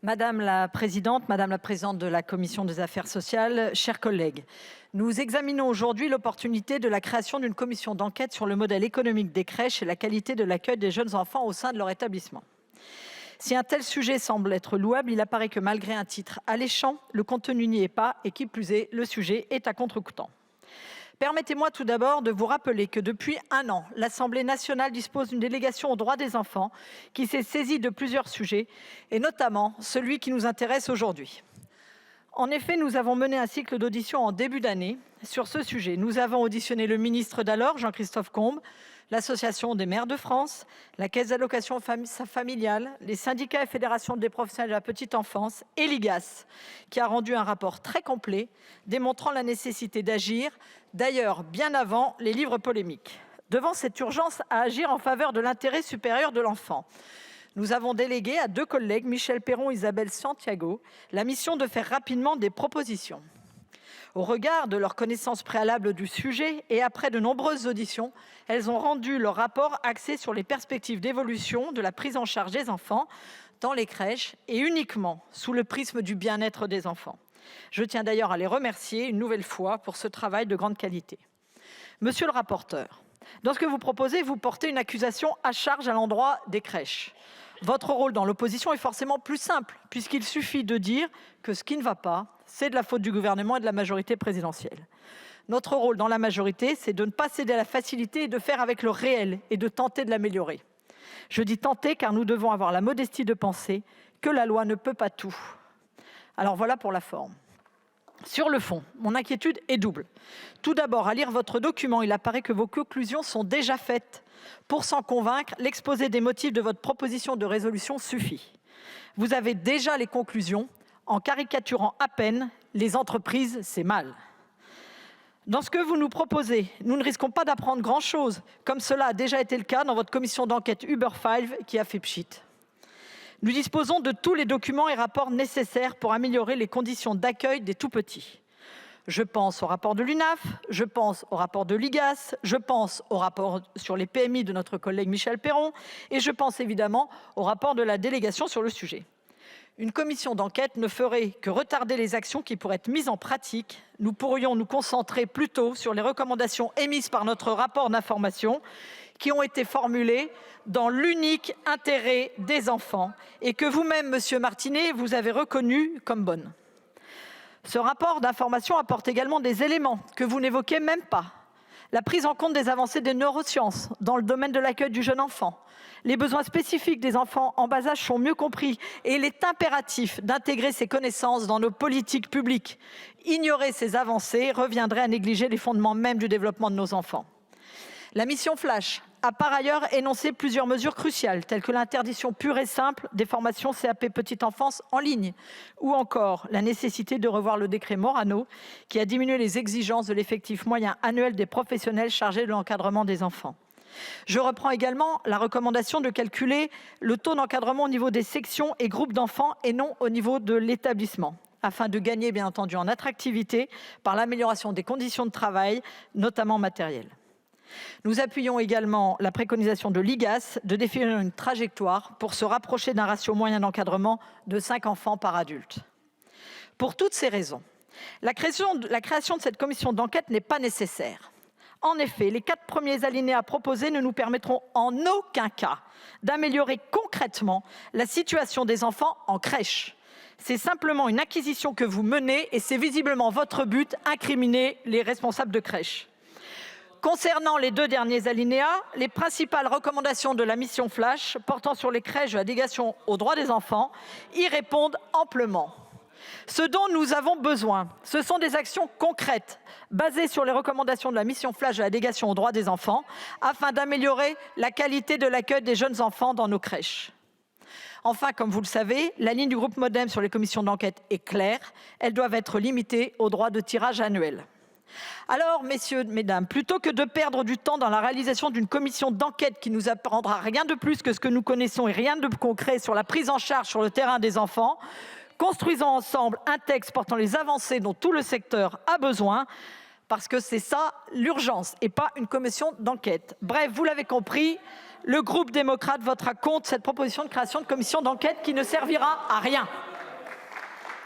Madame la présidente de la commission des affaires sociales, chers collègues, nous examinons aujourd'hui l'opportunité de la création d'une commission d'enquête sur le modèle économique des crèches et la qualité de l'accueil des jeunes enfants au sein de leur établissement. Si un tel sujet semble être louable, il apparaît que malgré un titre alléchant, le contenu n'y est pas et qui plus est, le sujet est à contre-courant. Permettez-moi tout d'abord de vous rappeler que depuis un an, l'Assemblée nationale dispose d'une délégation aux droits des enfants qui s'est saisie de plusieurs sujets, et notamment celui qui nous intéresse aujourd'hui. En effet, nous avons mené un cycle d'auditions en début d'année sur ce sujet. Nous avons auditionné le ministre d'alors, Jean-Christophe Combe, l'Association des maires de France, la Caisse d'allocations familiales, les syndicats et fédérations des professionnels de la petite enfance et l'IGAS, qui a rendu un rapport très complet démontrant la nécessité d'agir, d'ailleurs bien avant les livres polémiques. Devant cette urgence à agir en faveur de l'intérêt supérieur de l'enfant, nous avons délégué à 2 collègues, Michel Perron et Isabelle Santiago, la mission de faire rapidement des propositions. Au regard de leur connaissance préalable du sujet et après de nombreuses auditions, elles ont rendu leur rapport axé sur les perspectives d'évolution de la prise en charge des enfants dans les crèches et uniquement sous le prisme du bien-être des enfants. Je tiens d'ailleurs à les remercier une nouvelle fois pour ce travail de grande qualité. Monsieur le rapporteur, dans ce que vous proposez, vous portez une accusation à charge à l'endroit des crèches. Votre rôle dans l'opposition est forcément plus simple, puisqu'il suffit de dire que ce qui ne va pas, c'est de la faute du gouvernement et de la majorité présidentielle. Notre rôle dans la majorité, c'est de ne pas céder à la facilité et de faire avec le réel et de tenter de l'améliorer. Je dis tenter car nous devons avoir la modestie de penser que la loi ne peut pas tout. Alors voilà pour la forme. Sur le fond, mon inquiétude est double. Tout d'abord, à lire votre document, il apparaît que vos conclusions sont déjà faites. Pour s'en convaincre, l'exposé des motifs de votre proposition de résolution suffit. Vous avez déjà les conclusions, en caricaturant à peine « les entreprises, c'est mal ». Dans ce que vous nous proposez, nous ne risquons pas d'apprendre grand-chose, comme cela a déjà été le cas dans votre commission d'enquête Uber Files qui a fait pchit. Nous disposons de tous les documents et rapports nécessaires pour améliorer les conditions d'accueil des tout-petits. Je pense au rapport de l'UNAF, je pense au rapport de l'IGAS, je pense au rapport sur les PMI de notre collègue Michel Perron et je pense évidemment au rapport de la délégation sur le sujet. Une commission d'enquête ne ferait que retarder les actions qui pourraient être mises en pratique. Nous pourrions nous concentrer plutôt sur les recommandations émises par notre rapport d'information qui ont été formulées dans l'unique intérêt des enfants et que vous-même, Monsieur Martinet, vous avez reconnues comme bonnes. Ce rapport d'information apporte également des éléments que vous n'évoquez même pas. La prise en compte des avancées des neurosciences dans le domaine de l'accueil du jeune enfant. Les besoins spécifiques des enfants en bas âge sont mieux compris et il est impératif d'intégrer ces connaissances dans nos politiques publiques. Ignorer ces avancées reviendrait à négliger les fondements mêmes du développement de nos enfants. La mission Flash a par ailleurs énoncé plusieurs mesures cruciales, telles que l'interdiction pure et simple des formations CAP Petite Enfance en ligne, ou encore la nécessité de revoir le décret Morano, qui a diminué les exigences de l'effectif moyen annuel des professionnels chargés de l'encadrement des enfants. Je reprends également la recommandation de calculer le taux d'encadrement au niveau des sections et groupes d'enfants et non au niveau de l'établissement, afin de gagner bien entendu en attractivité par l'amélioration des conditions de travail, notamment matérielles. Nous appuyons également la préconisation de l'IGAS de définir une trajectoire pour se rapprocher d'un ratio moyen d'encadrement de 5 enfants par adulte. Pour toutes ces raisons, la création de cette commission d'enquête n'est pas nécessaire. En effet, les 4 premiers alinéas proposés ne nous permettront en aucun cas d'améliorer concrètement la situation des enfants en crèche. C'est simplement une acquisition que vous menez et c'est visiblement votre but, incriminer les responsables de crèche. Concernant les 2 derniers alinéas, les principales recommandations de la mission Flash portant sur les crèches de la délégation aux droits des enfants y répondent amplement. Ce dont nous avons besoin, ce sont des actions concrètes basées sur les recommandations de la mission Flash de la délégation aux droits des enfants afin d'améliorer la qualité de l'accueil des jeunes enfants dans nos crèches. Enfin, comme vous le savez, la ligne du groupe MoDem sur les commissions d'enquête est claire. Elles doivent être limitées aux droits de tirage annuel. Alors, messieurs, mesdames, plutôt que de perdre du temps dans la réalisation d'une commission d'enquête qui nous apprendra rien de plus que ce que nous connaissons et rien de concret sur la prise en charge sur le terrain des enfants, construisons ensemble un texte portant les avancées dont tout le secteur a besoin, parce que c'est ça l'urgence et pas une commission d'enquête. Bref, vous l'avez compris, le groupe démocrate votera contre cette proposition de création de commission d'enquête qui ne servira à rien.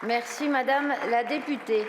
Merci madame la députée.